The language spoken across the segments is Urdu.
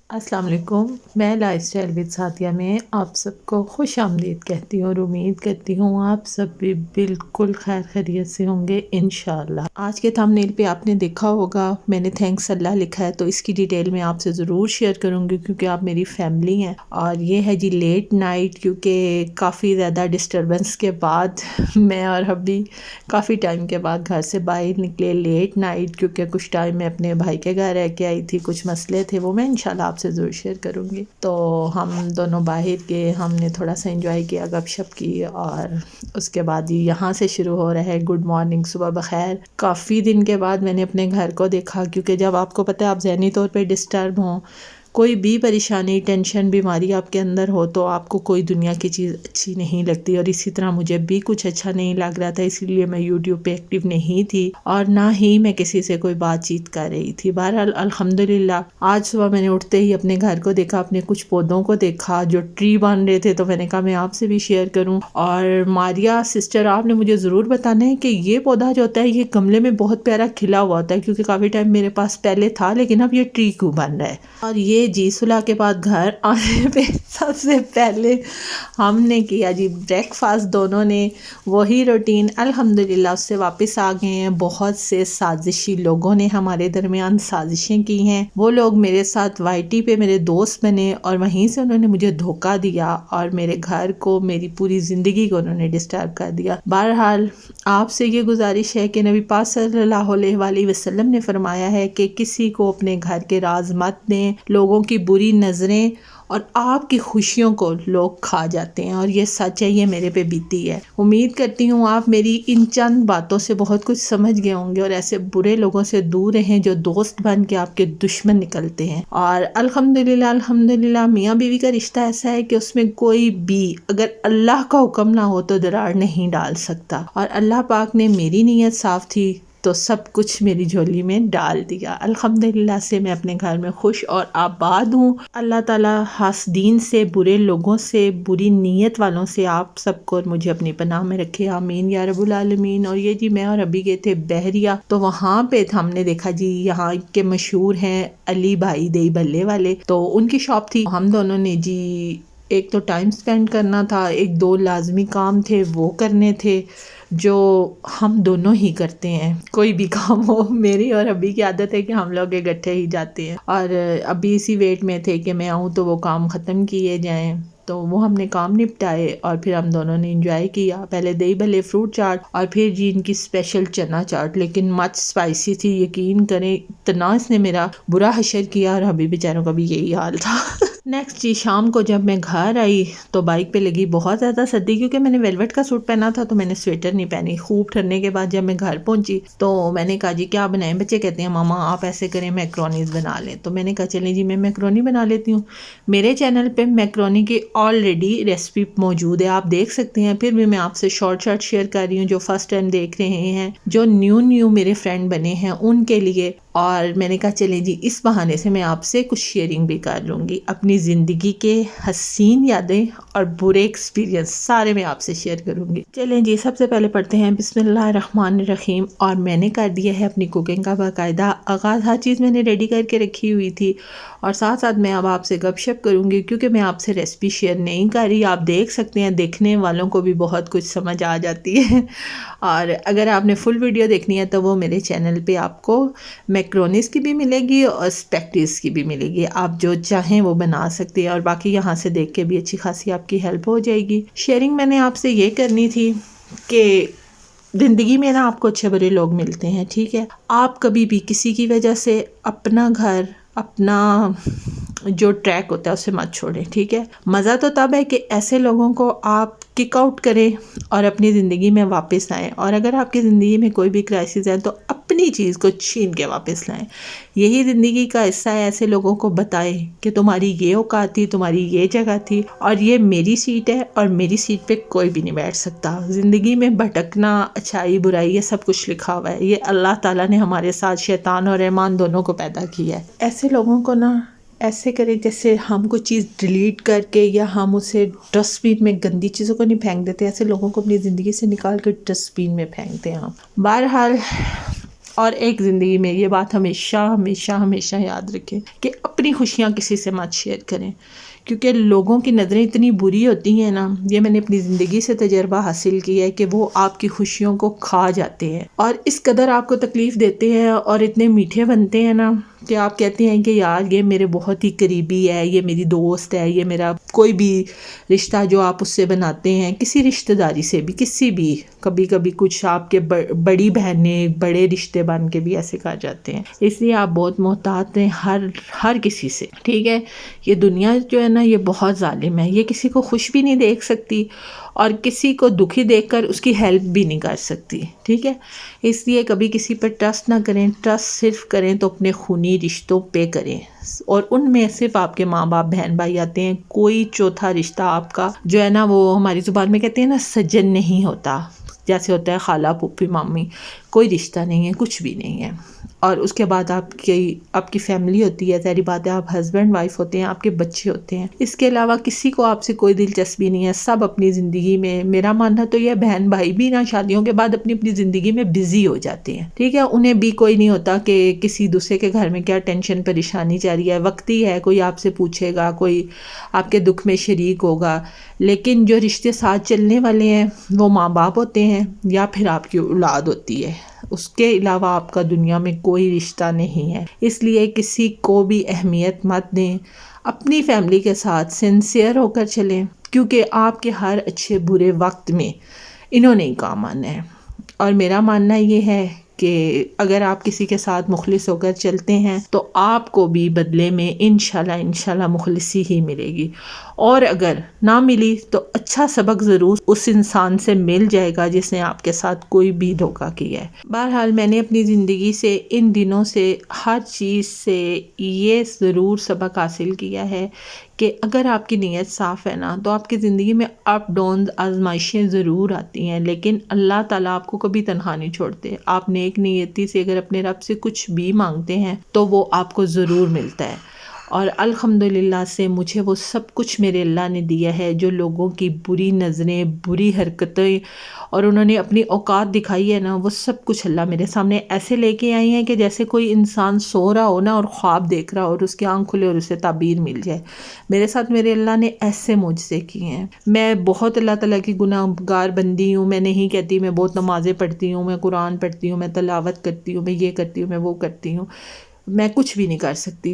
السلام علیکم، میں لائف اسٹائل وتھ سعدیہ میں آپ سب کو خوش آمدید کہتی ہوں اور امید کرتی ہوں آپ سب بھی بالکل خیر خیریت سے ہوں گے انشاءاللہ۔ آج کے تھمبنیل پہ آپ نے دیکھا ہوگا میں نے تھینکس اللہ لکھا ہے، تو اس کی ڈیٹیل میں آپ سے ضرور شیئر کروں گی کیونکہ آپ میری فیملی ہیں۔ اور یہ ہے جی لیٹ نائٹ، کیونکہ کافی زیادہ ڈسٹربنس کے بعد میں اور ابھی کافی ٹائم کے بعد گھر سے باہر نکلے لیٹ نائٹ، کیونکہ کچھ ٹائم میں اپنے بھائی کے گھر رہ کے آئی تھی، کچھ مسئلے تھے وہ میں انشاءاللہ آپ سے ضرور شیئر کروں گی۔ تو ہم دونوں باہر گئے، ہم نے تھوڑا سا انجوائے کیا، گپ شپ کی، اور اس کے بعد یہاں سے شروع ہو رہا ہے گڈ مارننگ، صبح بخیر۔ کافی دن کے بعد میں نے اپنے گھر کو دیکھا، کیونکہ جب آپ کو پتہ ہے آپ ذہنی طور پہ ڈسٹرب ہوں، کوئی بھی پریشانی، ٹینشن، بیماری آپ کے اندر ہو تو آپ کو کوئی دنیا کی چیز اچھی نہیں لگتی، اور اسی طرح مجھے بھی کچھ اچھا نہیں لگ رہا تھا، اسی لیے میں یوٹیوب پہ ایکٹیو نہیں تھی اور نہ ہی میں کسی سے کوئی بات چیت کر رہی تھی۔ بہرحال الحمدللہ آج صبح میں نے اٹھتے ہی اپنے گھر کو دیکھا، اپنے کچھ پودوں کو دیکھا جو ٹری بن رہے تھے، تو میں نے کہا میں آپ سے بھی شیئر کروں۔ اور ماریا سسٹر، آپ نے مجھے ضرور بتانا ہے کہ یہ پودا جو ہوتا ہے یہ گملے میں بہت پیارا کھلا ہوا ہوتا ہے، کیونکہ کافی ٹائم میرے پاس پہلے تھا لیکن اب یہ ٹری کیوں بن رہا ہے۔ اور یہ جی صلح کے بعد گھر آنے پہ سب سے پہلے ہم نے کیا جی بریک فاسٹ، دونوں نے وہی روٹین، الحمدللہ اس سے واپس آ گئے ہیں۔ بہت سے سازشی لوگوں نے ہمارے درمیان سازشیں کی ہیں، وہ لوگ میرے ساتھ وائی ٹی پہ میرے دوست بنے اور وہیں سے انہوں نے مجھے دھوکہ دیا اور میرے گھر کو، میری پوری زندگی کو انہوں نے ڈسٹرب کر دیا۔ بہرحال آپ سے یہ گزارش ہے کہ نبی پاک صلی اللہ علیہ وآلہ وسلم نے فرمایا ہے کہ کسی کو اپنے گھر کے راز مت دیں، لوگوں کی بری نظریں اور آپ کی خوشیوں کو لوگ کھا جاتے ہیں، اور یہ سچ ہے، یہ میرے پہ بیتی ہے۔ امید کرتی ہوں آپ میری ان چند باتوں سے بہت کچھ سمجھ گئے ہوں گے، اور ایسے برے لوگوں سے دور رہیں جو دوست بن کے آپ کے دشمن نکلتے ہیں۔ اور الحمدللہ میاں بیوی کا رشتہ ایسا ہے کہ اس میں کوئی بھی اگر اللہ کا حکم نہ ہو تو دراڑ نہیں ڈال سکتا، اور اللہ پاک نے میری نیت صاف تھی تو سب کچھ میری جھولی میں ڈال دیا۔ الحمدللہ سے میں اپنے گھر میں خوش اور آباد ہوں۔ اللہ تعالیٰ حاسدین سے، برے لوگوں سے، بری نیت والوں سے آپ سب کو اور مجھے اپنی پناہ میں رکھے، آمین یا رب العالمین۔ اور یہ جی میں اور ابھی گئے تھے بحریہ، تو وہاں پہ ہم نے دیکھا جی یہاں کے مشہور ہیں علی بھائی دہی بھلے والے، تو ان کی شاپ تھی۔ ہم دونوں نے جی ایک تو ٹائم سپینڈ کرنا تھا، ایک دو لازمی کام تھے وہ کرنے تھے جو ہم دونوں ہی کرتے ہیں، کوئی بھی کام ہو۔ میری اور ابھی کی عادت ہے کہ ہم لوگ اکٹھے ہی جاتے ہیں، اور ابھی اسی ویٹ میں تھے کہ میں آؤں تو وہ کام ختم کیے جائیں، تو وہ ہم نے کام نپٹائے اور پھر ہم دونوں نے انجوائے کیا۔ پہلے دہی بھلے، فروٹ چاٹ، اور پھر جی ان کی اسپیشل چنا چاٹ، لیکن مچ اسپائسی تھی، یقین کریں اتنا اس نے میرا برا حشر کیا، اور ابھی بیچاروں کا بھی یہی حال تھا۔ نیکسٹ جی شام کو جب میں گھر آئی تو بائک پہ لگی بہت زیادہ سردی، کیونکہ میں نے ویلویٹ کا سوٹ پہنا تھا تو میں نے سویٹر نہیں پہنی۔ خوب ٹھرنے کے بعد جب میں گھر پہنچی تو میں نے کہا جی کیا بنائیں؟ بچے کہتے ہیں ماما آپ ایسے کریں میکرونیز بنا لیں، تو میں نے کہا چلیں جی میں میکرونی بنا لیتی ہوں۔ میرے چینل پہ میکرونی کی آلریڈی ریسپی موجود ہے، آپ دیکھ سکتے ہیں، پھر بھی میں آپ سے شارٹ شیئر کر رہی ہوں جو فرسٹ ٹائم دیکھ رہے ہیں، جو نیو میرے فرینڈ بنے ہیں ان کے لیے۔ اور میں نے کہا چلیں جی اس بہانے سے میں آپ سے کچھ شیئرنگ بھی کر لوں گی، اپنی زندگی کے حسین یادیں اور برے ایکسپیرینس سارے میں آپ سے شیئر کروں گی۔ چلیں جی سب سے پہلے پڑھتے ہیں بسم اللہ الرحمن الرحیم، اور میں نے کر دیا ہے اپنی کوکنگ کا باقاعدہ آغاز، ہر چیز میں نے ریڈی کر کے رکھی ہوئی تھی، اور ساتھ ساتھ میں اب آپ سے گپ شپ کروں گی، کیونکہ میں آپ سے ریسپی شیئر نہیں کر رہی، آپ دیکھ سکتے ہیں، دیکھنے والوں کو بھی بہت کچھ سمجھ آ جاتی ہے۔ اور اگر آپ نے فل ویڈیو دیکھنی ہے تو وہ میرے چینل پہ آپ کو میکرونیز کی بھی ملے گی اور اسپیکٹیز کی بھی ملے گی، آپ جو چاہیں وہ بنا سکتے ہیں، اور باقی یہاں سے دیکھ کے بھی اچھی خاصی آپ کی ہیلپ ہو جائے گی۔ شیئرنگ میں نے آپ سے یہ کرنی تھی کہ زندگی میں نا آپ کو اچھے برے لوگ ملتے ہیں، ٹھیک ہے؟ آپ کبھی بھی کسی کی وجہ سے اپنا گھر، اپنا جو ٹریک ہوتا ہے اسے مت چھوڑیں، ٹھیک ہے؟ مزہ تو تب ہے کہ ایسے لوگوں کو آپ کک آؤٹ کریں اور اپنی زندگی میں واپس آئیں، اور اگر آپ کی زندگی میں کوئی بھی کرائسس ہے تو اپنی چیز کو چھین کے واپس لائیں۔ یہی زندگی کا حصہ ہے، ایسے لوگوں کو بتائیں کہ تمہاری یہ اوقات تھی، تمہاری یہ جگہ تھی، اور یہ میری سیٹ ہے اور میری سیٹ پہ کوئی بھی نہیں بیٹھ سکتا۔ زندگی میں بھٹکنا، اچھائی برائی، یہ سب کچھ لکھا ہوا ہے، یہ اللہ تعالیٰ نے ہمارے ساتھ شیطان اور رحمان دونوں کو پیدا کیا ہے۔ ایسے لوگوں کو نا ایسے کریں جیسے ہم کوئی چیز ڈیلیٹ کر کے یا ہم اسے ڈسٹ بین میں گندی چیزوں کو نہیں پھینک دیتے، ایسے لوگوں کو اپنی زندگی سے نکال کے ڈسٹ بین میں پھینکتے ہیں ہم۔ بہرحال اور ایک زندگی میں یہ بات ہمیشہ ہمیشہ ہمیشہ یاد رکھیں کہ اپنی خوشیاں کسی سے مت شیئر کریں، کیونکہ لوگوں کی نظریں اتنی بری ہوتی ہیں نا، یہ میں نے اپنی زندگی سے تجربہ حاصل کیا ہے کہ وہ آپ کی خوشیوں کو کھا جاتے ہیں اور اس قدر آپ کو تکلیف دیتے ہیں اور اتنے میٹھے بنتے ہیں نا کہ آپ کہتے ہیں کہ یار یہ میرے بہت ہی قریبی ہے، یہ میری دوست ہے، یہ میرا کوئی بھی رشتہ جو آپ اس سے بناتے ہیں، کسی رشتہ داری سے بھی، کسی بھی، کبھی کبھی کچھ آپ کے بڑی بہنیں بڑے رشتے بن کے بھی ایسے کہا جاتے ہیں، اس لیے آپ بہت محتاط ہیں ہر کسی سے، ٹھیک ہے؟ یہ دنیا جو ہے نا یہ بہت ظالم ہے، یہ کسی کو خوش بھی نہیں دیکھ سکتی اور کسی کو دکھی دیکھ کر اس کی ہیلپ بھی نہیں کر سکتی، ٹھیک ہے؟ اس لیے کبھی کسی پر ٹرسٹ نہ کریں، ٹرسٹ صرف کریں تو اپنے خونی رشتوں پہ کریں، اور ان میں صرف آپ کے ماں باپ بہن بھائی آتے ہیں، کوئی چوتھا رشتہ آپ کا جو ہے نا وہ ہماری زبان میں کہتے ہیں نا سجن نہیں ہوتا، جیسے ہوتا ہے خالہ پھوپھی مامی، کوئی رشتہ نہیں ہے، کچھ بھی نہیں ہے۔ اور اس کے بعد آپ کی فیملی ہوتی ہے، ظاہری بات ہے آپ ہسبینڈ وائف ہوتے ہیں، آپ کے بچے ہوتے ہیں، اس کے علاوہ کسی کو آپ سے کوئی دلچسپی نہیں ہے، سب اپنی زندگی میں، میرا ماننا تو یہ بہن بھائی بھی نا شادیوں کے بعد اپنی اپنی زندگی میں بزی ہو جاتے ہیں، ٹھیک ہے؟ انہیں بھی کوئی نہیں ہوتا کہ کسی دوسرے کے گھر میں کیا ٹینشن پریشانی جا رہی ہے، وقتی ہے، کوئی آپ سے پوچھے گا، کوئی آپ کے دکھ میں شریک ہوگا، لیکن جو رشتے ساتھ چلنے والے ہیں وہ ماں باپ ہوتے ہیں یا پھر آپ کی اولاد ہوتی ہے، اس کے علاوہ آپ کا دنیا میں کوئی رشتہ نہیں ہے۔ اس لیے کسی کو بھی اہمیت مت دیں، اپنی فیملی کے ساتھ سنسیئر ہو کر چلیں، کیونکہ آپ کے ہر اچھے برے وقت میں انہوں نے ہی کام آنا ہے۔ اور میرا ماننا یہ ہے کہ اگر آپ کسی کے ساتھ مخلص ہو کر چلتے ہیں تو آپ کو بھی بدلے میں انشاءاللہ مخلصی ہی ملے گی، اور اگر نہ ملی تو اچھا سبق ضرور اس انسان سے مل جائے گا جس نے آپ کے ساتھ کوئی بھی دھوکہ کیا ہے۔ بہرحال میں نے اپنی زندگی سے ان دنوں سے ہر چیز سے یہ ضرور سبق حاصل کیا ہے کہ اگر آپ کی نیت صاف ہے نا تو آپ کی زندگی میں اپ ڈاؤنز آزمائشیں ضرور آتی ہیں، لیکن اللہ تعالیٰ آپ کو کبھی تنہا نہیں چھوڑتے۔ آپ نیک نیتی سے اگر اپنے رب سے کچھ بھی مانگتے ہیں تو وہ آپ کو ضرور ملتا ہے، اور الحمدللہ سے مجھے وہ سب کچھ میرے اللہ نے دیا ہے، جو لوگوں کی بری نظریں، بری حرکتیں اور انہوں نے اپنی اوقات دکھائی ہے نا، وہ سب کچھ اللہ میرے سامنے ایسے لے کے آئی ہیں کہ جیسے کوئی انسان سو رہا ہو نا اور خواب دیکھ رہا ہو اور اس کی آنکھ کھلے اور اسے تعبیر مل جائے، میرے ساتھ میرے اللہ نے ایسے معجزے کیے ہیں۔ میں بہت اللہ تعالیٰ کی گناہ گار بندی ہوں، میں نہیں کہتی میں بہت نمازیں پڑھتی ہوں، میں قرآن پڑھتی ہوں، میں تلاوت کرتی ہوں، میں یہ کرتی ہوں، میں وہ کرتی ہوں، میں کچھ بھی نہیں کر سکتی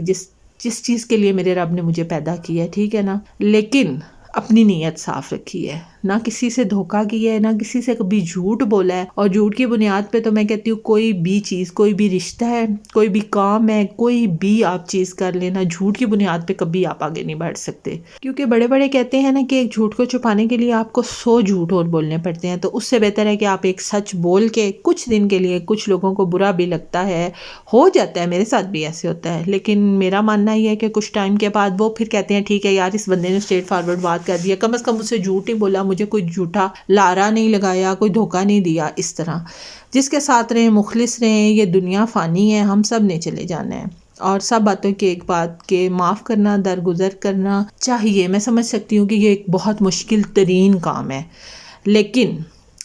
جس چیز کے لیے میرے رب نے مجھے پیدا کیا ہے، ٹھیک ہے نا؟ لیکن اپنی نیت صاف رکھی ہے، نہ کسی سے دھوکہ کیا ہے، نہ کسی سے کبھی جھوٹ بولا ہے، اور جھوٹ کی بنیاد پہ تو میں کہتی ہوں کوئی بھی چیز، کوئی بھی رشتہ ہے، کوئی بھی کام ہے، کوئی بھی آپ چیز کر لینا، جھوٹ کی بنیاد پہ کبھی آپ آگے نہیں بڑھ سکتے، کیونکہ بڑے بڑے کہتے ہیں نا کہ ایک جھوٹ کو چھپانے کے لیے آپ کو 100 جھوٹ اور بولنے پڑتے ہیں، تو اس سے بہتر ہے کہ آپ ایک سچ بول کے کچھ دن کے لیے، کچھ لوگوں کو برا بھی لگتا ہے، ہو جاتا ہے، میرے ساتھ بھی ایسے ہوتا ہے، لیکن میرا ماننا یہ ہے کہ کچھ ٹائم کے بعد وہ پھر کہتے ہیں ٹھیک ہے یار اس بندے نے اسٹریٹ فارورڈ بات کر دیا، کم از کم مجھ سے جھوٹ نہیں بولا، مجھے کوئی جھوٹا لارا نہیں لگایا، کوئی دھوکہ نہیں دیا۔ اس طرح جس کے ساتھ رہیں، مخلص رہیں، یہ دنیا فانی ہے، ہم سب نے چلے جانا ہے، اور سب باتوں کی ایک بات کہ معاف کرنا، درگزر کرنا چاہیے۔ میں سمجھ سکتی ہوں کہ یہ ایک بہت مشکل ترین کام ہے، لیکن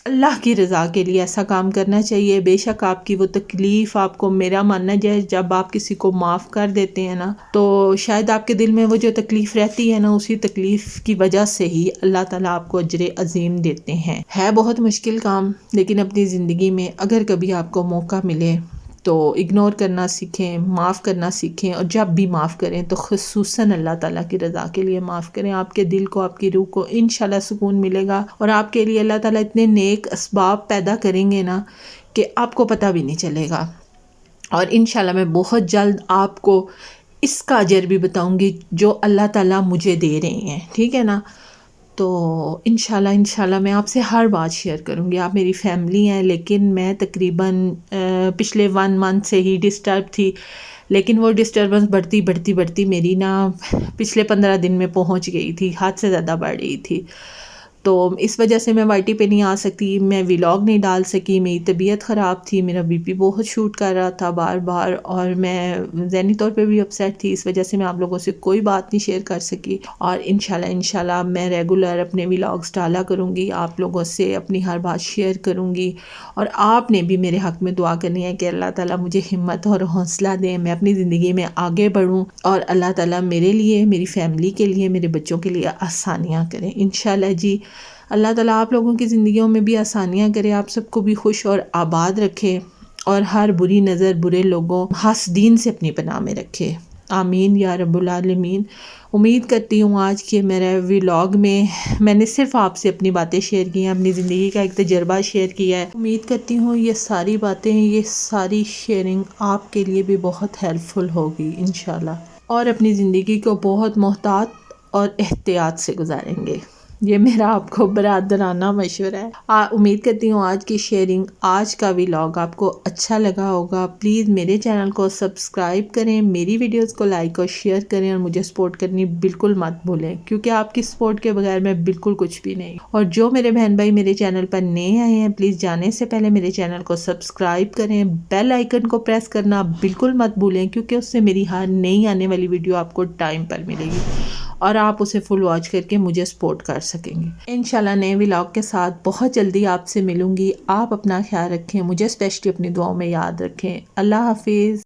اللہ کی رضا کے لیے ایسا کام کرنا چاہیے۔ بے شک آپ کی وہ تکلیف، آپ کو، میرا ماننا ہے جب آپ کسی کو معاف کر دیتے ہیں نا تو شاید آپ کے دل میں وہ جو تکلیف رہتی ہے نا، اسی تکلیف کی وجہ سے ہی اللہ تعالیٰ آپ کو اجر عظیم دیتے ہیں۔ ہے بہت مشکل کام، لیکن اپنی زندگی میں اگر کبھی آپ کو موقع ملے تو اگنور کرنا سیکھیں، معاف کرنا سیکھیں، اور جب بھی معاف کریں تو خصوصاً اللہ تعالیٰ کی رضا کے لیے معاف کریں۔ آپ کے دل کو، آپ کی روح کو انشاءاللہ سکون ملے گا، اور آپ کے لیے اللہ تعالیٰ اتنے نیک اسباب پیدا کریں گے نا کہ آپ کو پتہ بھی نہیں چلے گا، اور انشاءاللہ میں بہت جلد آپ کو اس کا اجر بھی بتاؤں گی جو اللہ تعالیٰ مجھے دے رہے ہیں، ٹھیک ہے نا؟ تو انشاءاللہ میں آپ سے ہر بات شیئر کروں گی۔ آپ میری فیملی ہیں، لیکن میں تقریباً پچھلے 1 منتھ سے ہی ڈسٹرب تھی، لیکن وہ ڈسٹربنس بڑھتی میری نا پچھلے 15 دن میں پہنچ گئی تھی، حد سے زیادہ بڑھ گئی تھی، تو اس وجہ سے میں وائی ٹی پہ نہیں آ سکتی، میں ولاگ نہیں ڈال سکی، میری طبیعت خراب تھی، میرا بی پی بہت شوٹ کر رہا تھا بار بار، اور میں ذہنی طور پہ بھی اپسیٹ تھی، اس وجہ سے میں آپ لوگوں سے کوئی بات نہیں شیئر کر سکی۔ اور انشاءاللہ میں ریگولر اپنے ولاگز ڈالا کروں گی، آپ لوگوں سے اپنی ہر بات شیئر کروں گی، اور آپ نے بھی میرے حق میں دعا کرنی ہے کہ اللہ تعالیٰ مجھے ہمت اور حوصلہ دیں، میں اپنی زندگی میں آگے بڑھوں، اور اللہ تعالیٰ میرے لیے، میری فیملی کے لیے، میرے بچوں کے لیے آسانیاں کریں انشاءاللہ جی۔ اللہ تعالیٰ آپ لوگوں کی زندگیوں میں بھی آسانیاں کرے، آپ سب کو بھی خوش اور آباد رکھے، اور ہر بری نظر، برے لوگوں، حاسدین سے اپنی پناہ میں رکھے، آمین یا رب العالمین۔ امید کرتی ہوں آج کے میرے ولاگ میں نے صرف آپ سے اپنی باتیں شیئر کی ہیں، اپنی زندگی کا ایک تجربہ شیئر کیا ہے۔ امید کرتی ہوں یہ ساری باتیں، یہ ساری شیئرنگ آپ کے لیے بھی بہت ہیلپ فل ہوگی انشاءاللہ، اور اپنی زندگی کو بہت محتاط اور احتیاط سے گزاریں گے، یہ میرا آپ کو برادرانہ مشورہ ہے۔ امید کرتی ہوں آج کی شیئرنگ، آج کا ولاگ آپ کو اچھا لگا ہوگا۔ پلیز میرے چینل کو سبسکرائب کریں، میری ویڈیوز کو لائک اور شیئر کریں، اور مجھے سپورٹ کرنی بالکل مت بھولیں، کیونکہ آپ کی سپورٹ کے بغیر میں بالکل کچھ بھی نہیں۔ اور جو میرے بہن بھائی میرے چینل پر نئے آئے ہیں، پلیز جانے سے پہلے میرے چینل کو سبسکرائب کریں، بیل آئیکن کو پریس کرنا بالکل مت بھولیں، کیونکہ اس سے میری ہر نئی آنے والی ویڈیو آپ کو ٹائم پر ملے گی، اور آپ اسے فل واچ کر کے مجھے سپورٹ کر سکیں گے۔ انشاءاللہ نئے ولاگ کے ساتھ بہت جلدی آپ سے ملوں گی۔ آپ اپنا خیال رکھیں، مجھے اسپیشلی اپنی دعاؤں میں یاد رکھیں۔ اللہ حافظ۔